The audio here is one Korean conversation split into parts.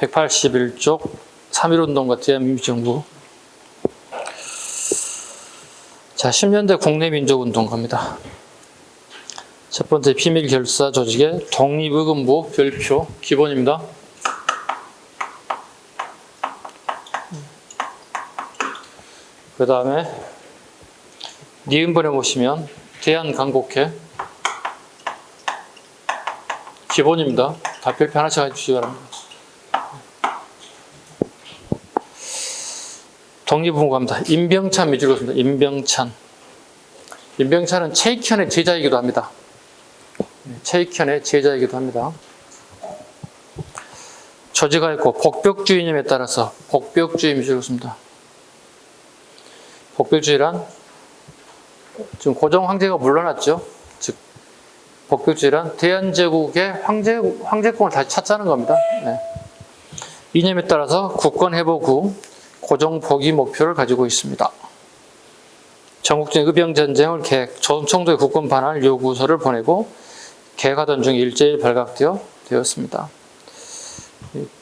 181쪽 3.1운동과 대한민주정부. 자, 10년대 국내 민족운동 겁니다. 첫 번째, 비밀결사 조직의 독립의금부 별표 기본입니다. 그 다음에 니은번에 보시면 대한강복회 기본입니다. 다 별표 하나씩 해주시기 바랍니다. 독립운동 갑니다. 임병찬 미주로습니다. 임병찬. 임병찬은 최익현의 제자이기도 합니다. 최익현의 제자이기도 합니다. 조지가 있고 복벽주의 이념에 따라서 복벽주의 미주로습니다. 복벽주의란 지금 고종 황제가 물러났죠. 즉 복벽주의란 대한제국의 황제권을 다시 찾자는 겁니다. 네. 이념에 따라서 국권 회복 후 고종 복위 목표를 가지고 있습니다. 전국적인 의병전쟁을 계획, 조선총독의 국권 반환 요구서를 보내고 계획하던 중 일제히 발각되었습니다.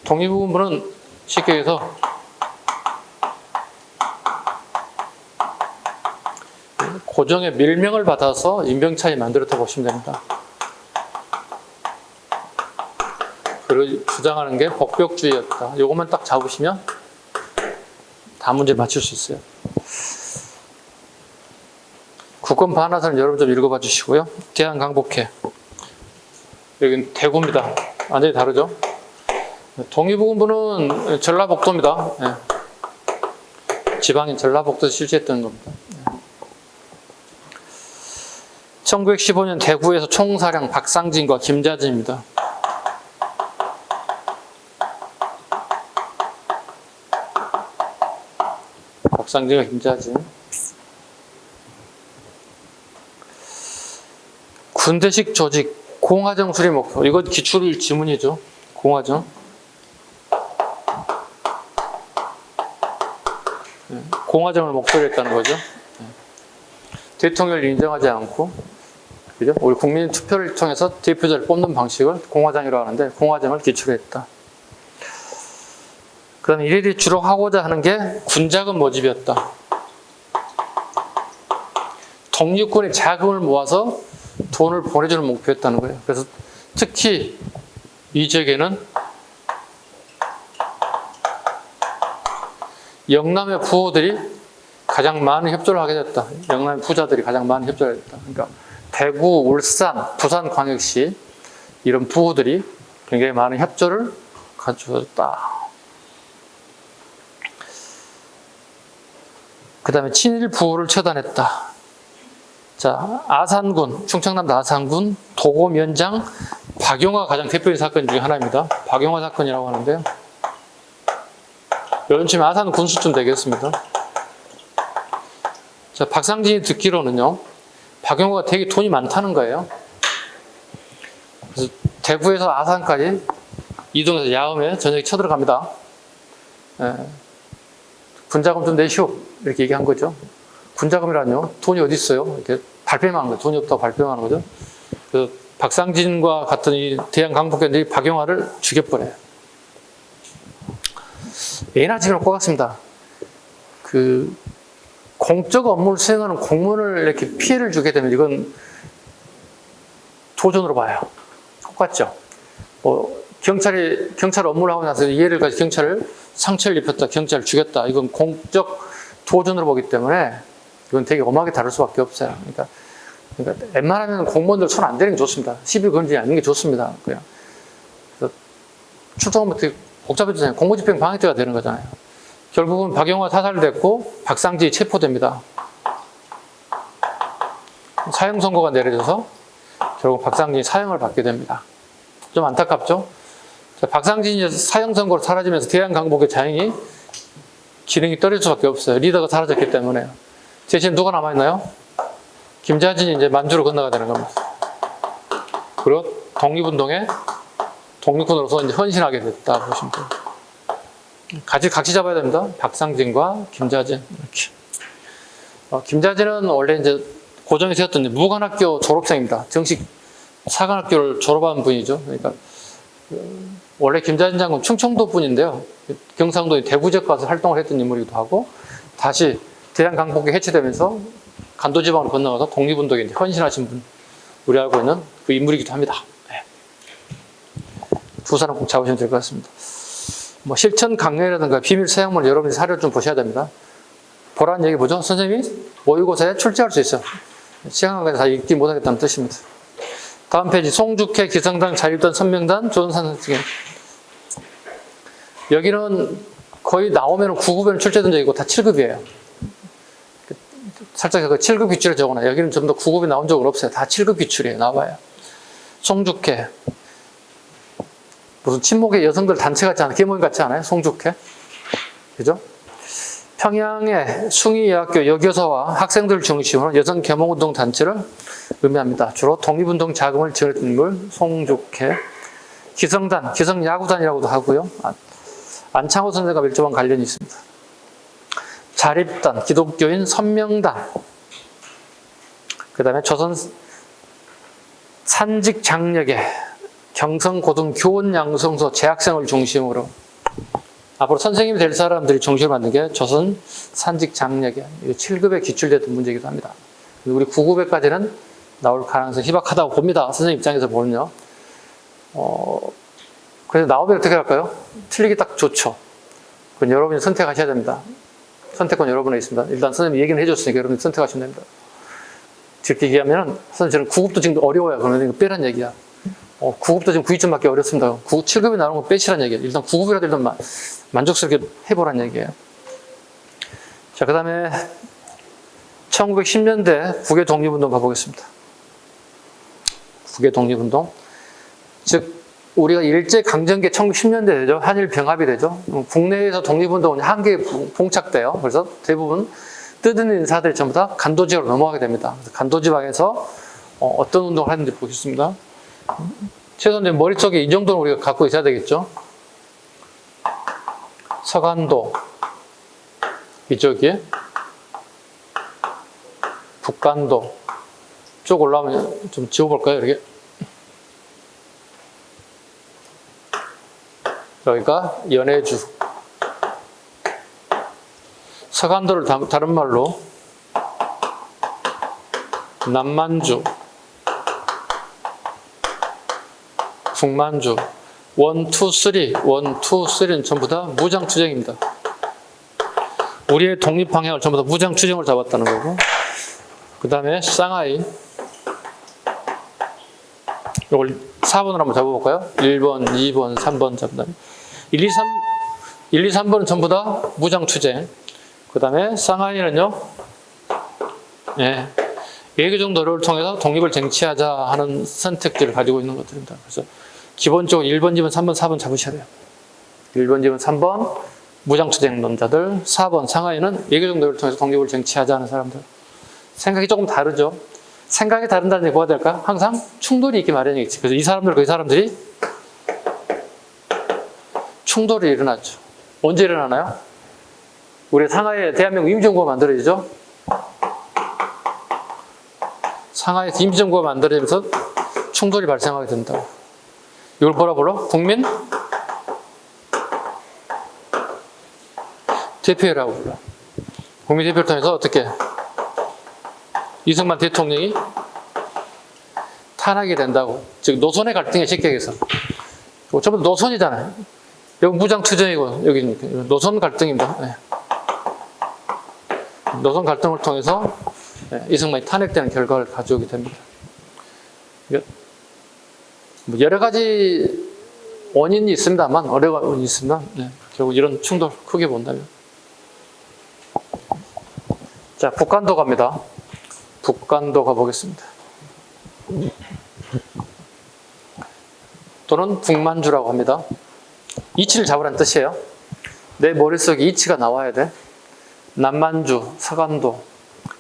독립의금부는 쉽게 얘기해서 고종의 밀명을 받아서 임병찬이 만들었다고 보시면 됩니다. 그리고 주장하는 게 복벽주의였다. 이것만 딱 잡으시면 다 문제 맞출 수 있어요. 국권 반환서는 여러분 좀 읽어봐 주시고요. 대한강복회. 여기는 대구입니다. 완전히 다르죠? 독립의금부는 전라북도입니다. 네. 지방인 전라북도에서 실시했던 겁니다. 1915년 대구에서 총사령 박상진과 김자진입니다. 박상진과 김자진. 군대식 조직 공화정 수립 목표. 이거 기출 지문이죠. 공화정. 공화정을 목표로 했다는 거죠. 대통령을 인정하지 않고, 그죠? 우리 국민 투표를 통해서 대표자를 뽑는 방식을 공화정이라고 하는데, 공화정을 기초로 했다. 그 다음에 이들이 주로 하고자 하는 게 군자금 모집이었다. 독립군이 자금을 모아서 돈을 보내주는 목표였다는 거예요. 그래서 특히 이 지역에는 영남의 부호들이 가장 많은 협조를 하게 됐다. 영남의 부자들이 가장 많은 협조를 하게 됐다. 그러니까 대구, 울산, 부산광역시 이런 부호들이 굉장히 많은 협조를 가져줬다. 그 다음에 친일 부호를 처단했다. 자, 아산군, 충청남도 아산군 도고면장 박용화가 가장 대표적인 사건 중에 하나입니다. 박용화 사건이라고 하는데요. 요즘쯤에 아산 군수쯤 되겠습니다. 자, 박상진이 듣기로는요, 박용화가 되게 돈이 많다는 거예요. 그래서 대구에서 아산까지 이동해서 야음에 저녁에 쳐들어갑니다. 예, 군자금 좀 내시오. 이렇게 얘기한 거죠. 군자금이라뇨? 돈이 어디 있어요? 이렇게 발뺌하는 거예요. 돈이 없다고 발뺌하는 거죠. 그래서 박상진과 같은 이 대한강북견들이 박용화를 죽여버려요. 예나 지금이나 똑같습니다. 그 공적 업무를 수행하는 공무원을 이렇게 피해를 주게 되면 이건 도전으로 봐요. 똑같죠. 경찰 업무를 하고 나서 이해를 가지고 경찰을 상처를 입혔다, 경찰을 죽였다. 이건 공적 도전으로 보기 때문에 이건 되게 엄하게 다룰 수밖에 없어요. 그러니까 웬만하면 공무원들 손 안 대는 게 좋습니다. 시비 건지 않는 게 좋습니다. 그냥 출동하면 되게 복잡해지잖아요. 공무집행 방해죄가 되는 거잖아요. 결국은 박용화 사살됐고 박상진이 체포됩니다. 사형 선고가 내려져서 결국 박상진이 사형을 받게 됩니다. 좀 안타깝죠? 박상진이 사형 선고로 사라지면서 대한강북의 자연히 기능이 떨어질 수밖에 없어요. 리더가 사라졌기 때문에요. 대신 누가 남아있나요? 김자진이 이제 만주로 건너가 되는 겁니다. 그리고 독립운동에 독립군으로서 이제 헌신하게 됐다 보시면 돼요. 각시 잡아야 됩니다. 박상진과 김자진 이렇게. 김자진은 원래 이제 고정이 되었던 무관학교 졸업생입니다. 정식 사관학교를 졸업한 분이죠. 그러니까 원래 김자진 장군 충청도 분인데요. 경상도의 대구지역 가서 활동을 했던 인물이기도 하고 다시 대한강북이 해체되면서 간도지방으로 건너가서 독립운동에 헌신하신 분, 우리 알고 있는 그 인물이기도 합니다. 네. 두 사람 꼭 잡으시면 될 것 같습니다. 실천 강령이라든가 비밀 사용물 여러분이 사료를 좀 보셔야 됩니다. 보라는 얘기 뭐죠? 선생님이 모의고사에 출제할 수 있어요. 시간 관계에서 다 읽지 못하겠다는 뜻입니다. 다음 페이지 송죽회, 기성당, 자율단, 선명단, 조선산 등의 여기는 거의 나오면 9급에는 출제된 적이고 다 7급이에요. 살짝 그 7급 기출에 적어놔요. 여기는 좀 더 9급이 나온 적은 없어요. 다 7급 기출이에요. 나와요. 송죽회. 무슨 친목의 여성들 단체 같지 않아요? 계모임 같지 않아요? 송죽회. 그죠? 평양의 숭의여학교 여교사와 학생들 중심으로 여성 계몽운동 단체를 의미합니다. 주로 독립운동 자금을 지원했던 인물 송죽회. 기성단, 기성야구단이라고도 하고요. 안창호 선생과 밀접한 관련이 있습니다. 자립단, 기독교인 선명단. 그 다음에 조선 산직장려계 경성고등교원양성소 재학생을 중심으로 앞으로 선생님이 될 사람들이 중심을 만든 게 조선 산직장려계 7급에 기출됐던 문제이기도 합니다. 우리 9급에까지는 나올 가능성이 희박하다고 봅니다. 선생님 입장에서 보면요. 그래서 나오면 어떻게 할까요? 틀리기 딱 좋죠. 그건 여러분이 선택하셔야 됩니다. 선택권 여러분에 있습니다. 일단 선생님이 얘기는 해줬으니까 여러분이 선택하시면 됩니다. 이렇게 얘기하면 선생님 저는 9급도 지금 어려워요. 그러면 빼란 얘기야. 9급도 지금 9위점 맞기 어렵습니다. 7급이 나오는 거 빼시란 얘기예요. 일단 9급이라도 일단 만족스럽게 해보란 얘기예요. 자, 그 다음에 1910년대 국외 독립운동 가보겠습니다. 국외 독립운동. 즉, 우리가 일제강점기 1910년대 되죠. 한일 병합이 되죠. 국내에서 독립운동은 한계에 봉착돼요. 그래서 대부분 뜨드는 인사들이 전부 다 간도지역으로 넘어가게 됩니다. 그래서 간도지방에서 어떤 운동을 하는지 보겠습니다. 최소한 머릿속에 이 정도는 우리가 갖고 있어야 되겠죠. 서간도 이쪽이 북간도 쭉 올라오면 좀 지워볼까요? 이렇게 여기가 연해주, 서간도를 다른 말로 남만주, 북만주, 1, 2, 3, 1, 2, 3는 전부 다 무장투쟁입니다. 우리의 독립 방향을 전부 다 무장투쟁을 잡았다는 거고, 그 다음에 상하이, 이걸 4번으로 한번 잡아볼까요? 1번, 2번, 3번 잡다. 1, 2, 3번은 전부 다 무장투쟁. 그 다음에 상하이는요, 예, 외교적 노력을 통해서 독립을 쟁취하자 하는 선택들을 가지고 있는 것들입니다. 그래서 기본적으로 1번, 2번, 3번, 4번 잡으셔야 돼요. 1번, 2번, 3번 무장투쟁론자들, 4번 상하이는 외교적 노력을 통해서 독립을 쟁취하자 하는 사람들. 생각이 조금 다르죠. 생각이 다른다는 얘기 뭐가 될까? 항상 충돌이 있기 마련이겠지. 그래서 이 사람들과 이 사람들이 충돌이 일어났죠. 언제 일어나나요? 우리 상하이에 대한민국 임시정부가 만들어지죠. 상하이에서 임시정부가 만들어지면서 충돌이 발생하게 된다고. 이걸 뭐라 불러? 국민 대표회라고 불러. 국민 대표를 통해서 어떻게 이승만 대통령이 탄핵이 된다고. 즉 노선의 갈등에 쉽게 얘기해서 전부 노선이잖아요. 여기 무장투쟁이고 여기 노선 갈등입니다. 네. 노선 갈등을 통해서 이승만이 탄핵되는 결과를 가져오게 됩니다. 여러 가지 원인이 있습니다만, 여러 가지 원인이 있습니다. 결국 이런 충돌 크게 본다면. 자, 북한도 갑니다. 북한도 가보겠습니다. 또는 북만주라고 합니다. 이치를 잡으라는 뜻이에요. 내 머릿속에 이치가 나와야 돼. 남만주, 서간도,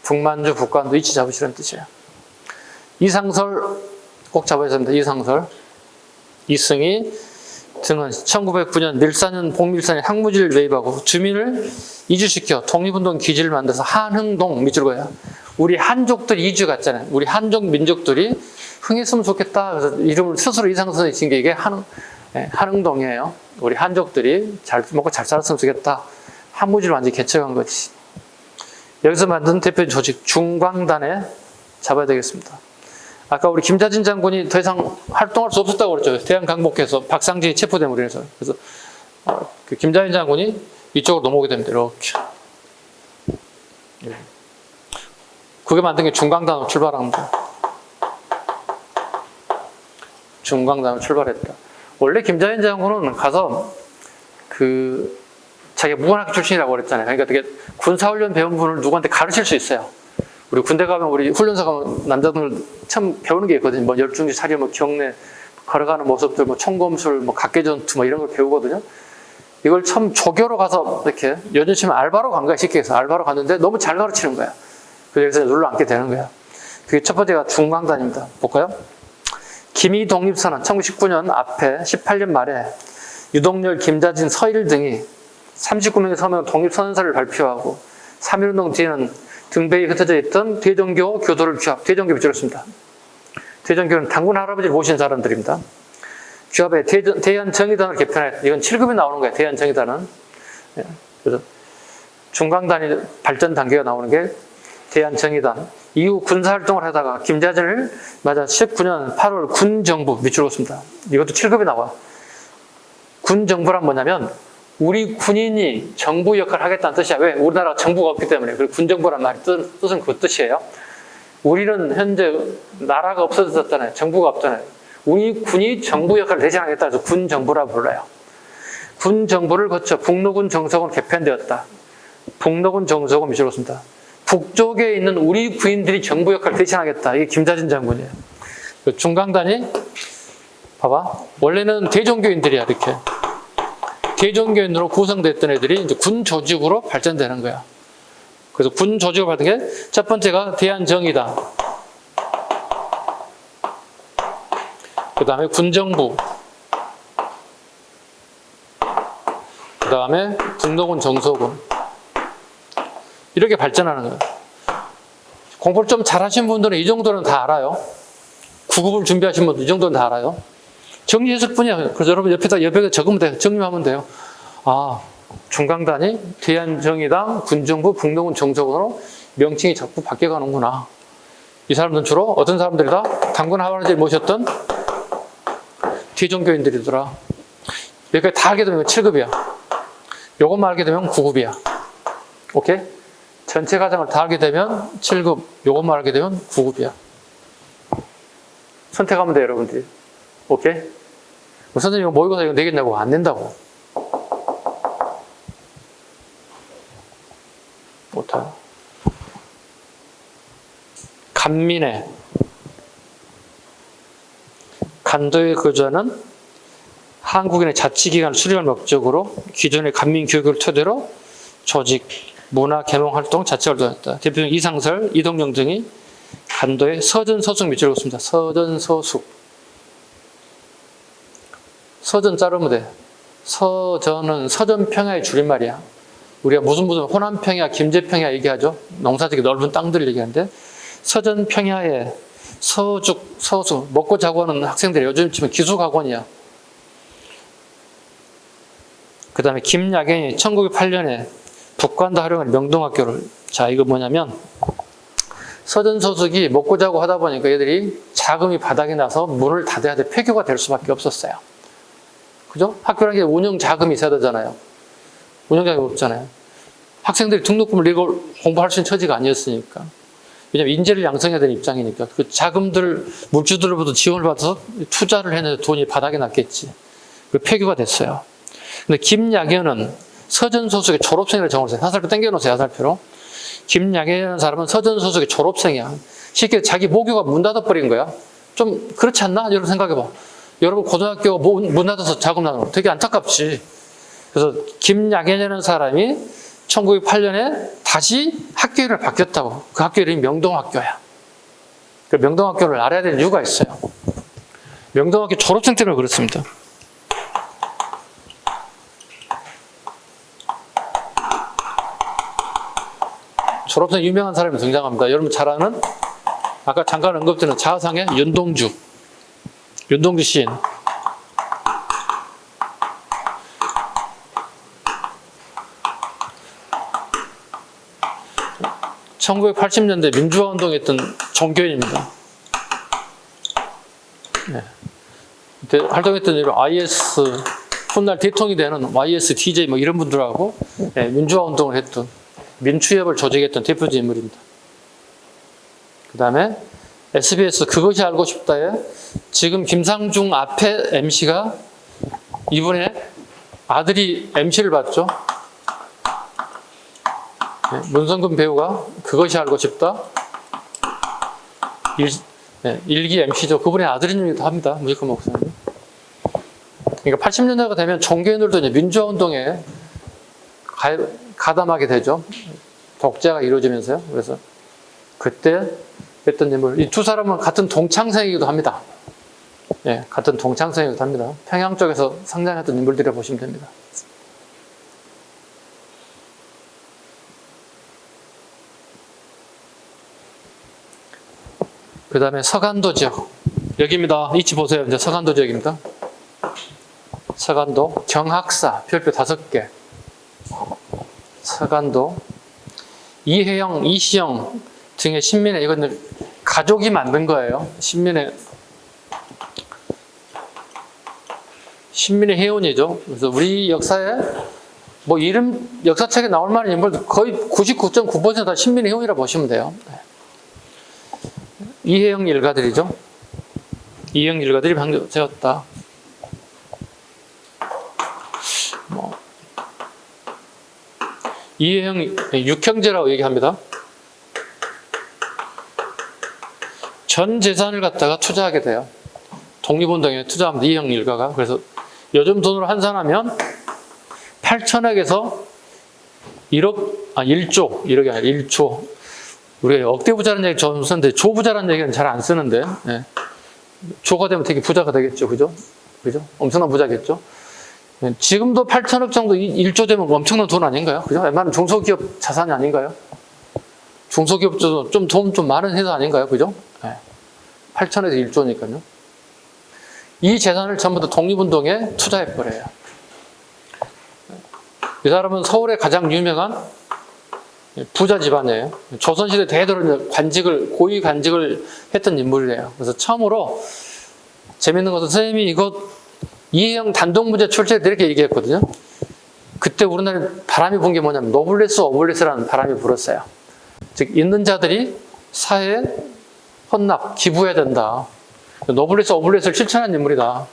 북만주, 북간도 이치 잡으시라는 뜻이에요. 이상설 꼭 잡아야 됩니다. 이상설. 이승희 등은 1909년 밀산현 복밀산에 항무지를 매입하고 주민을 이주시켜 독립운동 기지를 만들어서 한흥동 밑줄 거야. 우리 한족들이 이주 갔잖아요. 우리 한족 민족들이 흥했으면 좋겠다. 그래서 이름을 스스로 이상설에 지은 게 이게 한흥동이에요. 우리 한족들이 잘 먹고 잘 살았으면 좋겠다. 한무지를 완전히 개척한 거지. 여기서 만든 대표 조직 중광단에 잡아야 되겠습니다. 아까 우리 김자진 장군이 더 이상 활동할 수 없었다고 그랬죠. 대한강복해서 박상진이 체포됨으로 인해서. 그래서 그 김자진 장군이 이쪽으로 넘어오게 됩니다. 이렇게. 그게 만든 게 중광단으로 출발합니다. 중광단으로 출발했다. 원래 김자진 장군은 가서 자기가 무관학교 출신이라고 그랬잖아요. 그러니까 되게 군사훈련 배운 분을 누구한테 가르칠 수 있어요. 우리 군대 가면, 우리 훈련소 가면 남자들 참 배우는 게 있거든요. 뭐 열중지 사려, 뭐 경례, 걸어가는 모습들, 뭐 총검술, 뭐 각개전투, 뭐 이런 걸 배우거든요. 이걸 참 조교로 가서 이렇게 요즘 치면 알바로 간 거야. 쉽게 해서 알바로 갔는데 너무 잘 가르치는 거야. 그래서 눌러 앉게 되는 거야. 그게 첫 번째가 중광단입니다. 볼까요? 김희 독립선언 1919년 앞에 18년 말에 유동열, 김자진, 서일 등이 39명의 서명 독립선언서를 발표하고 3.1운동 뒤에는 등배에 흩어져 있던 대전교 교도를 규합, 대전교 밑줄였습니다. 대전교는 당군 할아버지를 모신 사람들입니다. 규합에 대한정의단을 개편했다. 이건 7급에 나오는 거예요. 대한정의단은. 그래서 중광단이 발전 단계가 나오는 게 대한정의단. 이후 군사활동을 하다가 김자진을 맞아 19년 8월 군정부 밑줄었습니다. 이것도 7급에 나와. 군정부란 뭐냐면 우리 군인이 정부 역할을 하겠다는 뜻이야. 왜? 우리나라가 정부가 없기 때문에. 그리고 군정부란 말이 뜻은 그 뜻이에요. 우리는 현재 나라가 없어졌잖아요. 정부가 없잖아요. 우리 군이 정부 역할을 대신하겠다 해서 군정부라고 불러요. 군정부를 거쳐 북로군 정서군 개편되었다. 북로군 정서군 밑줄었습니다. 북쪽에 있는 우리 군인들이 정부 역할을 대신하겠다. 이게 김자진 장군이에요. 중광단이 봐봐. 원래는 대종교인들이야. 이렇게. 대종교인으로 구성됐던 애들이 이제 군 조직으로 발전되는 거야. 그래서 군 조직을 받은 게 첫 번째가 대한정의당, 그 다음에 군정부, 그 다음에 북로군 정서군. 이렇게 발전하는 거예요. 공부를 좀 잘하신 분들은 이 정도는 다 알아요. 9급을 준비하신 분들 이 정도는 다 알아요. 정리했을 뿐이야. 그래서 여러분 옆에다 적으면 돼요. 정리하면 돼요. 아, 중광단이 대한정의당, 군정부, 북로군 정서군으로 명칭이 자꾸 바뀌어가는구나. 이 사람들은 주로 어떤 사람들이다? 당군 할아버지를 모셨던 대종교인들이더라. 여기까지 다 알게 되면 7급이야. 요것만 알게 되면 9급이야. 오케이? 전체 과정을 다 알게 되면 7급, 요것만 알게 되면 9급이야. 선택하면 돼요, 여러분들이. 오케이? 선생님 이거 모의고사 이거 내겠냐고. 안 낸다고. 못해요. 간민의 간도에 거주하는 한국인의 자치기관을 수립할 목적으로 기존의 간민 교육을 토대로 조직, 문화, 계몽 활동, 자체 활동했다. 대표적인 이상설, 이동영 등이 간도의 서전서숙 밑줄을 긋습니다. 서전서숙. 서전 자르면 돼. 서전은 서전평야의 줄임말이야. 우리가 무슨 호남평야, 김제평야 얘기하죠. 농사지기 넓은 땅들 얘기하는데 서전평야의 서죽, 서수, 먹고 자고 하는 학생들이 요즘 치면 기숙학원이야. 그 다음에 김야경이 1908년에 북관도 활용한 명동학교를, 자, 이거 뭐냐면 서전서숙이 먹고 자고 하다 보니까 얘들이 자금이 바닥이 나서 문을 닫아야 돼. 폐교가 될 수밖에 없었어요. 그죠? 학교라는 게 운영 자금이 있어야 되잖아요. 운영 자금이 없잖아요. 학생들이 등록금을 내고 공부할 수 있는 처지가 아니었으니까. 왜냐면 인재를 양성해야 되는 입장이니까. 그 자금들, 물주들로부터 지원을 받아서 투자를 했는데 돈이 바닥에 났겠지. 그 폐교가 됐어요. 근데 김야견은 서전소속의 졸업생이라고 적어놓으세요. 화살표 땡겨놓으세요. 화살표로. 김야견이라는 사람은 서전소속의 졸업생이야. 쉽게 자기 모교가 문 닫아버린 거야. 좀 그렇지 않나? 여러분 생각해봐. 여러분 고등학교가 문 닫아서 자금 나누는 거 되게 안타깝지. 그래서 김야견이라는 사람이 1908년에 다시 학교 이름을 바뀌었다고. 그 학교 이름이 명동학교야. 그 명동학교를 알아야 될 이유가 있어요. 명동학교 졸업생 때문에 그렇습니다. 졸업생 유명한 사람이 등장합니다. 여러분 잘 아는 아까 잠깐 언급드린 자화상의 윤동주 시인. 1980년대 민주화 운동했던 종교인입니다. 네. 그때 활동했던 일은 IS, 훗날 대통령이 되는 YSTJ 뭐 이런 분들하고 네, 민주화 운동을 했던, 민추협을 조직했던 대표적인 인물입니다. 그 다음에 SBS 그것이 알고 싶다에 지금 김상중 앞에 MC가 이분의 아들이 MC를 받죠. 네, 문성근 배우가 그것이 알고 싶다. 일기 MC죠. 그분의 아들이기도 합니다. 무지건 목사님. 그러니까 80년대가 되면 종교인들도 이제 민주화 운동에 가담하게 되죠. 독재가 이루어지면서요. 그래서 그때 했던 인물, 이 두 사람은 같은 동창생이기도 합니다. 예, 같은 동창생이기도 합니다. 평양 쪽에서 성장했던 인물들이라 보시면 됩니다. 그 다음에 서간도 지역. 여기입니다. 이치 보세요. 이제 서간도 지역입니다. 서간도, 경학사, 별표 5개. 서간도, 이혜영, 이시영 등의 신민의, 이건 가족이 만든 거예요. 신민의 해운이죠. 그래서 우리 역사에 뭐 이름, 역사책에 나올 만한 인물들 거의 99.9% 다 신민의 해운이라 보시면 돼요. 이혜영 일가들이죠. 이혜영 일가들이 방금 세웠다. 이혜영 육형제라고 얘기합니다. 전 재산을 갖다가 투자하게 돼요. 독립운동에 투자합니다. 이혜영 일가가. 그래서 요즘 돈으로 환산하면 8천억에서 1조, 1억이 아니라 1조. 우리가 억대 부자라는 얘기 좀 쓰는데 조부자라는 얘기는 잘 안 쓰는데, 예. 조가 되면 되게 부자가 되겠죠. 그죠? 그죠? 엄청난 부자겠죠? 예. 지금도 8천억 정도 1조 되면 엄청난 돈 아닌가요? 그죠? 웬만한 중소기업 자산이 아닌가요? 중소기업도 좀 돈 좀 많은 회사 아닌가요? 그죠? 예. 8천에서 1조니까요. 이 재산을 전부 다 독립운동에 투자해버려요. 이 사람은 서울의 가장 유명한 부자 집안이에요. 조선시대 대대로 고위 관직을 했던 인물이에요. 그래서 처음으로 재밌는 것은 선생님이 이거 이혜영 단독문제 출제할 때 이렇게 얘기했거든요. 그때 우리나라에 바람이 분 게 뭐냐면 노블레스 오블레스라는 바람이 불었어요. 즉 있는 자들이 사회에 헌납, 기부해야 된다. 노블레스 오블레스를 실천한 인물이다.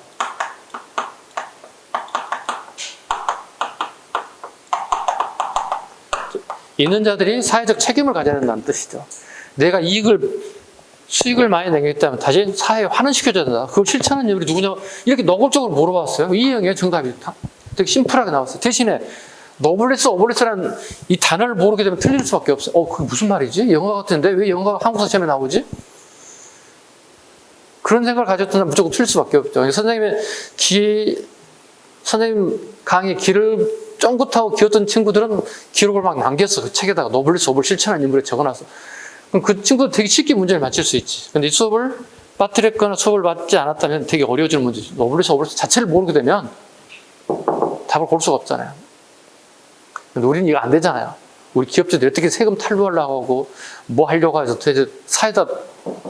있는 자들이 사회적 책임을 가져야 된다는 뜻이죠. 내가 이익을 수익을 많이 내겠다면 다시 사회에 환원시켜줘야 된다. 그걸 실천하는 인물이 누구냐? 이렇게 노골적으로 물어봤어요. 이형의 정답이 되게 심플하게 나왔어요. 대신에 노블레스, 오블레스라는 이 단어를 모르게 되면 틀릴 수밖에 없어요. 그게 무슨 말이지? 영어 같은데 왜 영어가 한국사 시험에 나오지? 그런 생각을 가졌던 사람 무조건 틀릴 수밖에 없죠. 선생님 강의 길을 쫑긋하고 기었던 친구들은 기록을 막 남겼어. 그 책에다가 노블레스, 오블 실천하는 인물에 적어놨어. 그럼 그 친구도 되게 쉽게 문제를 맞출 수 있지. 근데 이 수업을 빠뜨렸거나 수업을 받지 않았다면 되게 어려워지는 문제죠. 노블레스, 오블레스 자체를 모르게 되면 답을 고를 수가 없잖아요. 근데 우리는 이거 안 되잖아요. 우리 기업주들이 어떻게 세금 탈루하려고 하고 뭐 하려고 해서 도대체 사회에다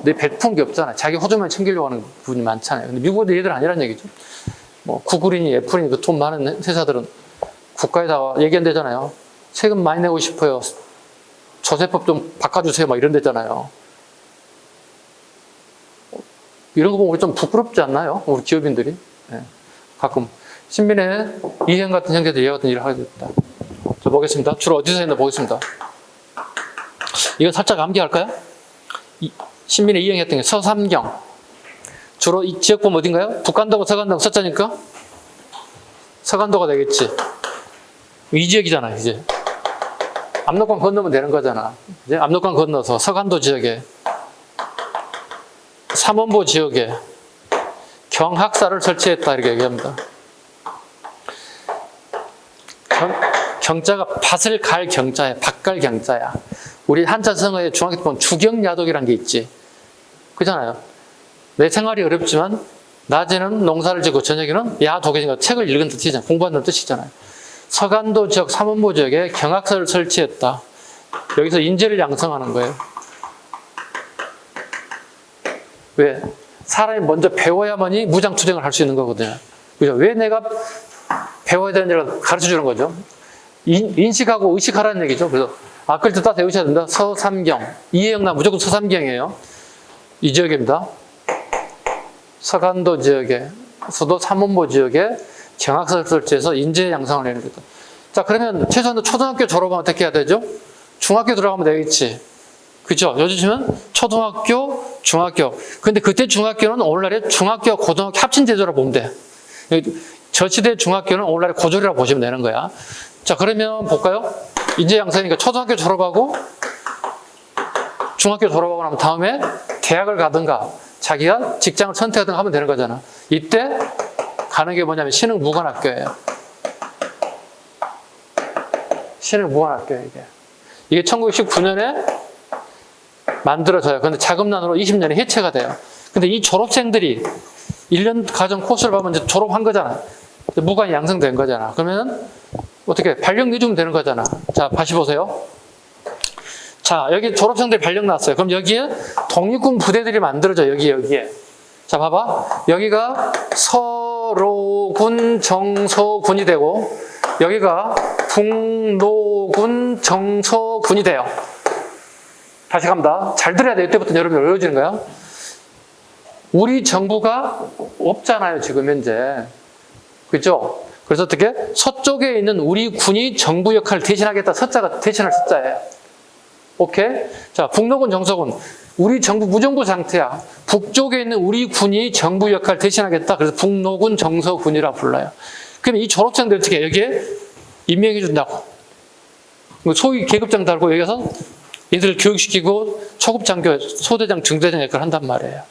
내 베푼 게 없잖아요. 자기 호주만 챙기려고 하는 부분이 많잖아요. 근데 미국은 얘들 아니란 얘기죠. 뭐 구글이니 애플이니 그 돈 많은 회사들은 국가에다가 얘기 안 되잖아요. 세금 많이 내고 싶어요. 조세법 좀 바꿔주세요. 막 이런 데잖아요. 이런 거 보면 우리 좀 부끄럽지 않나요? 우리 기업인들이. 네. 가끔 신민의 이형 같은 형제들 이해 같은 일을 하게 됐다. 자, 보겠습니다. 주로 어디서 했나 보겠습니다. 이거 살짝 암기할까요? 신민의 이형 했던 게 서삼경. 주로 이 지역 보면 어딘가요? 북간도고 서간도고 서자니까 서간도가 되겠지. 이 지역이잖아, 이제. 압록강 건너면 되는 거잖아. 이제 압록강 건너서 서간도 지역에 삼원보 지역에 경학사를 설치했다 이렇게 얘기합니다. 경자가 밭을 갈 경자야, 밭갈 경자야. 우리 한자성어에 중학교 때 보면 주경야독이라는 게 있지. 그잖아요. 내 생활이 어렵지만 낮에는 농사를 짓고 저녁에는 야독이니까 책을 읽은 뜻이잖아요. 공부한다는 뜻이잖아요. 서간도 지역, 삼원보 지역에 경학사를 설치했다. 여기서 인재를 양성하는 거예요. 왜? 사람이 먼저 배워야만이 무장투쟁을 할 수 있는 거거든요. 그죠? 왜 내가 배워야 되는지를 가르쳐 주는 거죠. 인식하고 의식하라는 얘기죠. 그래서 앞글 듣다 배우셔야 된다. 서삼경. 이해영나 무조건 서삼경이에요. 이 지역입니다. 서간도 지역에, 서도 삼원보 지역에 경학사를 설치해서 인재 양성을 해야 됩니다. 자, 그러면 최소한 초등학교 졸업하면 어떻게 해야 되죠? 중학교 들어가면 되겠지. 그죠? 요즘은 초등학교, 중학교. 근데 그때 중학교는 오늘날의 중학교, 고등학교 합친 제도라고 보면 돼. 저 시대 중학교는 오늘날의 고졸이라고 보시면 되는 거야. 자, 그러면 볼까요? 인재 양성이니까 초등학교 졸업하고 중학교 졸업하고 나면 다음에 대학을 가든가 자기가 직장을 선택하든가 하면 되는 거잖아. 이때 가는 게 뭐냐면 신흥무관학교예요. 신흥무관학교예요, 이게. 이게 1919년에 만들어져요. 근데 자금난으로 20년에 해체가 돼요. 근데 이 졸업생들이 1년 과정 코스를 보면 이제 졸업한 거잖아. 무관이 양성된 거잖아. 그러면 어떻게 발령 내주면 되는 거잖아. 자, 다시 보세요. 자, 여기 졸업생들이 발령 났어요. 그럼 여기에 독립군 부대들이 만들어져. 여기에. 자, 봐봐. 여기가 서로군, 정서군이 되고 여기가 북노군, 정서군이 돼요. 다시 갑니다. 잘 들어야 돼. 이때부터 여러분이 어려워지는 거야. 우리 정부가 없잖아요, 지금 현재. 그죠? 그래서 어떻게? 서쪽에 있는 우리 군이 정부 역할을 대신하겠다. 서자가 대신할 서자예요. 오케이? 자, 북노군, 정서군. 우리 정부 무정부 상태야. 북쪽에 있는 우리 군이 정부 역할을 대신하겠다. 그래서 북노군, 정서군이라 불러요. 그럼 이 졸업생들 어떻게 여기에 임명해 준다고. 소위 계급장 달고 여기서 얘들을 교육시키고 초급장교, 소대장, 중대장 역할을 한단 말이에요.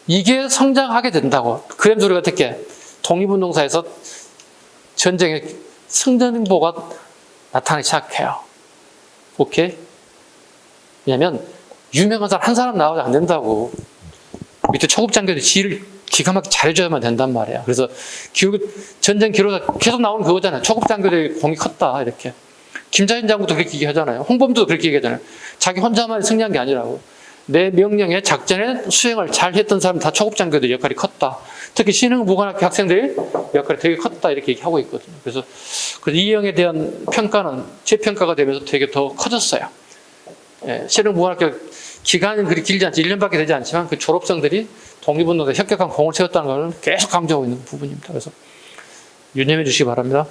이게 성장하게 된다고. 그래서 우리가 어떻게 독립운동사에서 전쟁의 승전보가 나타나기 시작해요. 오케이? 왜냐면 유명한 사람 한 사람 나와도 안 된다고. 밑에 초급장교들이 지휘를 기가 막히게 잘해줘야만 된단 말이야. 그래서 전쟁 기록가 계속 나오는 그거잖아요. 초급장교들이 공이 컸다 이렇게. 김자인 장군도 그렇게 얘기하잖아요. 홍범도도 그렇게 얘기하잖아요. 자기 혼자만 승리한 게 아니라고. 내 명령에 작전에 수행을 잘 했던 사람 다 초급장교들 역할이 컸다. 특히 신흥무관학교 학생들이 역할이 되게 컸다 이렇게 얘기하고 있거든요. 그래서 이형에 대한 평가는 재평가가 되면서 되게 더 커졌어요. 예, 신흥무관학교 기간은 그리 길지 않지 1년밖에 되지 않지만 그 졸업생들이 독립운동에 혁혁한 공을 세웠다는 걸 계속 강조하고 있는 부분입니다. 그래서 유념해 주시기 바랍니다.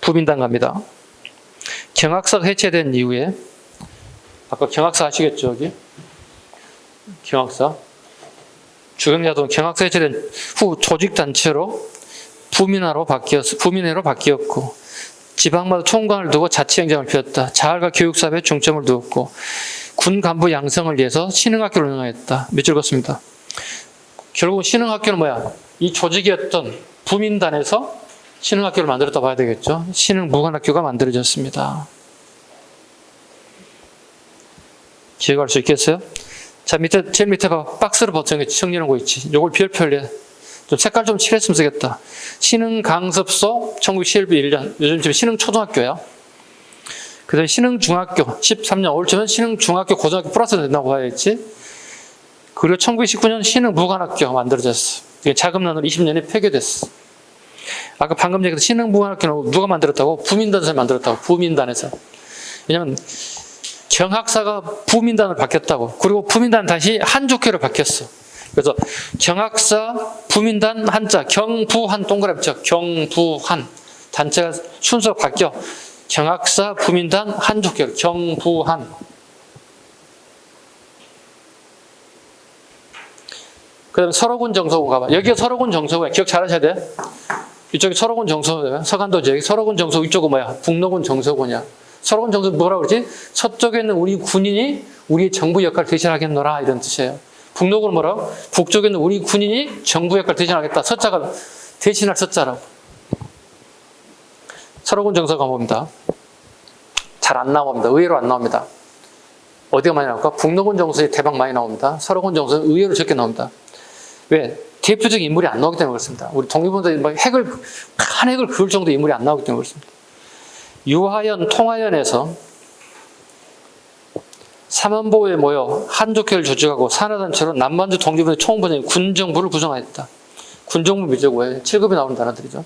부빈당 갑니다. 경학사가 해체된 이후에, 아까 경학사 아시겠죠, 여기? 경학사. 주경야동 경학사 해체된 후 조직단체로 부민회로 바뀌었고, 지방마다 총괄을 두고 자치행정을 펴었다. 자활과 교육사업에 중점을 두었고, 군 간부 양성을 위해서 신흥학교를 운영했다. 밑줄 긋습니다. 결국 신흥학교는 뭐야? 이 조직이었던 부민단에서 신흥학교를 만들었다 봐야 되겠죠. 신흥무관학교가 만들어졌습니다. 기억할 수 있겠어요? 자, 제일 밑에 봐. 박스로 버튼 정리하는 거 있지. 요걸 별표를 좀 색깔 좀 칠했으면 쓰겠다. 신흥강습소 1911년, 요즘 지금 신흥초등학교야. 그 다음에 신흥중학교 13년 5월쯤은 신흥중학교 고등학교 플러스 된다고 봐야겠지. 그리고 1919년 신흥무관학교 만들어졌어. 이게 자금난으로 20년이 폐교됐어. 아까 방금 얘기했던 신흥무관학교는 누가 만들었다고? 부민단에서 만들었다고. 부민단에서. 왜냐면 경학사가 부민단으로 바뀌었다고. 그리고 부민단 다시 한족회로 바뀌었어. 그래서 경학사, 부민단, 한자, 경부한 동그라미 쳐. 경부한. 단체가 순서가 바뀌어. 경학사, 부민단, 한족회, 경부한. 그 다음에 설호군 정서고 가봐. 여기가 설호군 정서고야. 기억 잘 하셔야 돼. 이쪽이 설호군 정서고야. 서간도 지역이 설호군 정서고, 이쪽은 뭐야? 북로군 정서고냐. 설호군 정서 뭐라고 그러지? 서쪽에 있는 우리 군인이 우리 정부 역할을 대신하겠노라, 이런 뜻이에요. 북로군 뭐라고? 북쪽에 있는 우리 군인이 정부 역할을 대신하겠다. 서자가 대신할 서자라고. 설호군 정서가 봅니다. 잘 안 나옵니다. 의외로 안 나옵니다. 어디가 많이 나올까? 북로군 정서에 대박 많이 나옵니다. 설호군 정서는 의외로 적게 나옵니다. 왜? 대표적인 인물이 안 나오기 때문에 그렇습니다. 우리 독립운동에 한 핵을 그을 정도 인물이 안 나오기 때문에 그렇습니다. 유하연, 통하연에서 삼원보에 모여 한족회를 조직하고 산하단체로 남만주 독립운동의 총본인 군정부를 구성하였다. 군정부 미적고 7급이 나오는 단어들이죠.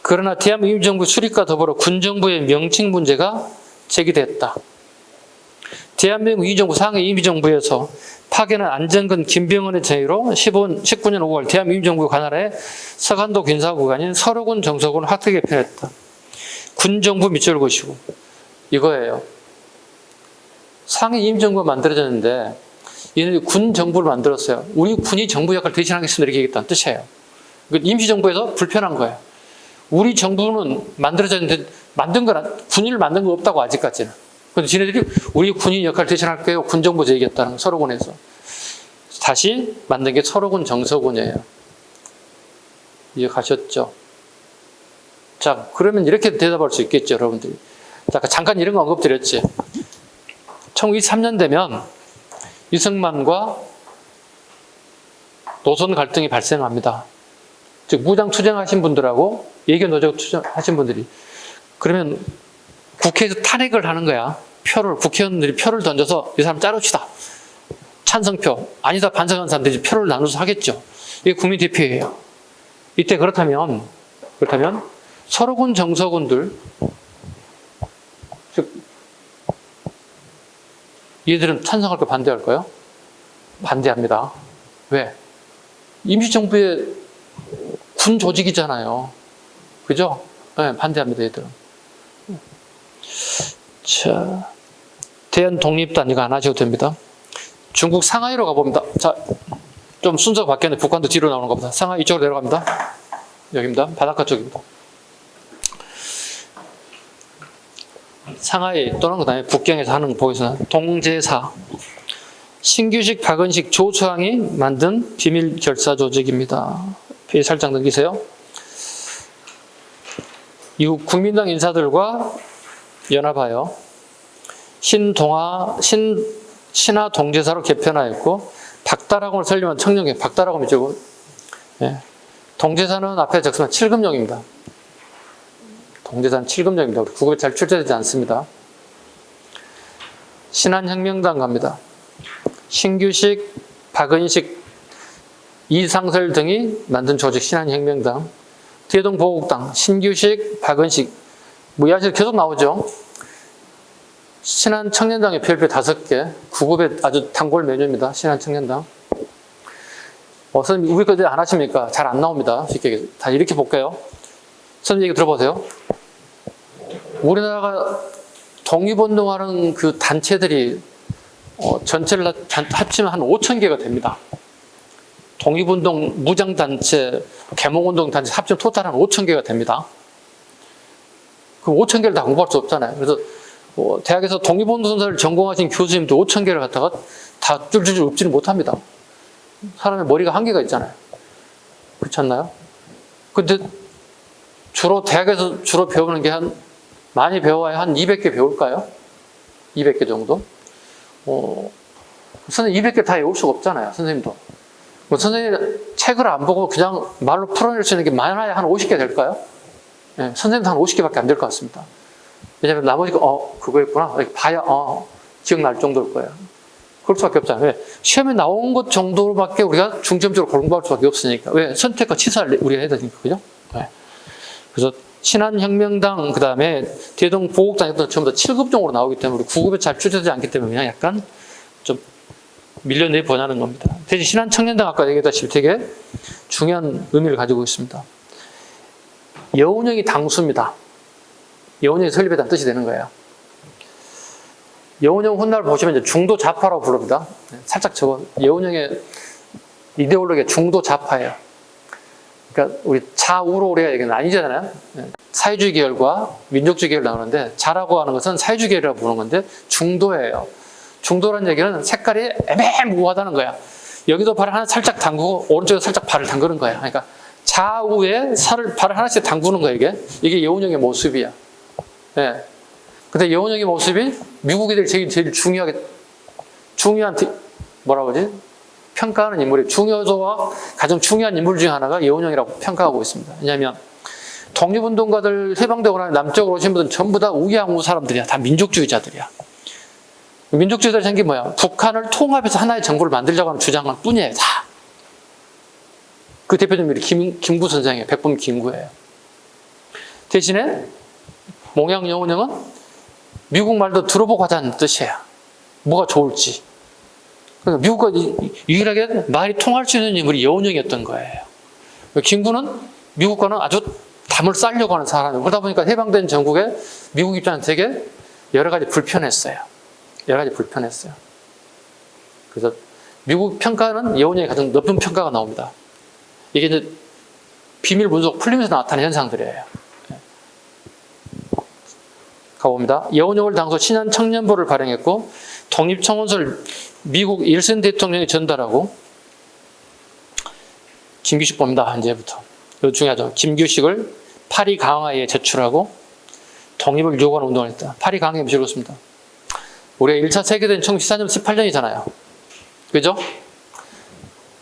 그러나 대한민국 임시정부 수립과 더불어 군정부의 명칭 문제가 제기됐다. 대한민국 임시정부 상해 임시정부에서 파견한 안정근, 김병헌의 제의로 19년 5월 대한민국 임시정부 관할에 서간도 군사구간인 설호군 정서군을 확대 개편했다. 군정부 밑줄 것이고 이거예요. 상해 임시정부가 만들어졌는데 얘네들이 군정부를 만들었어요. 우리 군이 정부 역할을 대신하겠습니다, 이렇게 얘기했다는 뜻이에요. 임시정부에서 불편한 거예요. 우리 정부는 만들어졌는데 군인을 만든 거 없다고 아직까지는. 근데 지네들이 우리 군인 역할을 대신할 거예요. 군정부 제기했다는 거, 설호군에서. 다시 만든 게 설호군 정서군이에요. 이해가셨죠? 자, 그러면 이렇게 대답할 수 있겠죠, 여러분들이. 자, 잠깐 이런 거 언급드렸지. 1923년 되면 이승만과 노선 갈등이 발생합니다. 즉, 무장 투쟁하신 분들하고 예견 노조 투쟁하신 분들이. 그러면 국회에서 탄핵을 하는 거야. 국회의원들이 표를 던져서 이 사람 자릅시다. 찬성표, 아니다 반성한 사람들이 표를 나눠서 하겠죠. 이게 국민 대표예요. 이때 그렇다면 설호군 정서군들, 즉 얘들은 찬성할까요? 반대할까요? 반대합니다. 왜? 임시정부의 군 조직이잖아요. 그죠? 네, 반대합니다, 얘들은. 자, 대한 독립단 이거 안 하셔도 됩니다. 중국 상하이로 가봅니다. 자, 좀 순서가 바뀌었는데 북한도 뒤로 나오는 겁니다. 상하이 이쪽으로 내려갑니다. 여기입니다. 바닷가 쪽입니다. 상하이 또는 그 다음에 북경에서 하는 거 보겠습니다. 동제사. 신규식, 박은식, 조수항이 만든 비밀 결사 조직입니다. 페이지 살짝 넘기세요. 이후 국민당 인사들과 연합하여 신하 동제사로 개편하였고 박다라곤을 설립한 청년회, 박다라곤이죠. 예. 동제사는 앞에 적으면 7금령입니다. 동제사는 7금령입니다. 국어에 잘 출제되지 않습니다. 신한혁명당 갑니다. 신규식, 박은식, 이상설 등이 만든 조직 신한혁명당. 대동보국당, 신규식, 박은식, 이야기 계속 나오죠. 신한청년당의 별표 5개, 9급의 아주 단골 메뉴입니다. 신한청년당. 선생님, 우리 거들 안 하십니까? 잘 안 나옵니다. 쉽게. 다 이렇게 볼게요. 선생님 얘기 들어보세요. 우리나라가 독립운동하는 그 단체들이 전체를 합치면 한 5천 개가 됩니다. 독립운동, 무장단체, 계몽운동단체 합치면 토탈 한 5천 개가 됩니다. 그럼 5천 개를 다 공부할 수 없잖아요. 그래서 대학에서 독립운동사를 전공하신 교수님도 5천 개를 갖다가 다 줄줄줄 읊지는 못합니다. 사람의 머리가 한계가 있잖아요. 그렇지 않나요? 근데 주로 대학에서 주로 배우는 게 많이 배워야 한 200개 배울까요? 200개 정도? 선생님 200개 다 외울 수가 없잖아요. 선생님도. 선생님 책을 안 보고 그냥 말로 풀어낼 수 있는 게 많아야 한 50개 될까요? 네, 선생님도 한 50개밖에 안 될 것 같습니다. 왜냐하면 나머지가 그거였구나. 봐야 기억날 정도일 거예요. 그럴 수밖에 없잖아요. 왜? 시험에 나온 것 정도로밖에 우리가 중점적으로 공부할 수밖에 없으니까. 왜? 선택과 취사를 우리가 해야 되니까. 그죠? 네. 그래서 신한혁명당, 그 다음에 대동보국당 이런 전부 다 7급종으로 나오기 때문에 우리 9급에 잘 출제되지 않기 때문에 그냥 약간 좀 밀려내 보자는 겁니다. 대신 신한청년당 아까 얘기했다시피 되게 중요한 의미를 가지고 있습니다. 여운형이 당수입니다. 여운형이 설립에 대한 뜻이 되는 거예요. 여운형 훗날 보시면 이제 중도 좌파라고 부릅니다. 살짝 여운형의 이데올로기가 중도 좌파예요. 그러니까 우리 좌우로 우리가 얘기는 아니잖아요. 사회주의 계열과 민족주의 계열 나오는데 좌라고 하는 것은 사회주의 계열이라고 부르는 건데 중도예요. 중도라는 얘기는 색깔이 애매모호하다는 거야. 여기도 발을 하나 살짝 담그고 오른쪽에 살짝 발을 담그는 거야. 그러니까 좌우에 발을 하나씩 담그는 거야. 이게 여운형의 모습이야. 네. 근데 여운형의 모습이 미국인들이 제일 중요한 뭐라고 하지? 평가하는 인물이 중요도와 가장 중요한 인물 중에 하나가 여운형이라고 평가하고 있습니다. 왜냐하면 독립운동가들 해방되고 나면 남쪽으로 오신 분들은 전부 다 우양우 사람들이야. 다 민족주의자들이야. 민족주의자들이 생긴 게 뭐야? 북한을 통합해서 하나의 정부를 만들자고 하는 주장을 뿐이에요. 다. 그 대표적인 인물이 김구 선생이에요. 백범 김구예요. 대신에 몽양 여운형은 미국 말도 들어보고 하자는 뜻이에요. 뭐가 좋을지. 그러니까 미국과 유일하게 말이 통할 수 있는 인물이 여운형이었던 거예요. 김구는 미국과는 아주 담을 쌓으려고 하는 사람이에요. 그러다 보니까 해방된 전국에 미국 입장은 되게 여러 가지 불편했어요. 그래서 미국 평가는 여운형이 가장 높은 평가가 나옵니다. 이게 이제 비밀 분석 풀리면서 나타나는 현상들이에요. 가봅니다. 여운형을 당소 신한 청년부를 발행했고 독립청원서를 미국 1선 대통령에 전달하고 김규식 봅니다. 이제부터. 이거 중요하죠. 김규식을 파리 강화에 제출하고 독립을 요구하는 운동을 했다. 파리 강화에 미쳤습니다. 우리가 1차 세계대전 1914년 18년이잖아요. 그죠?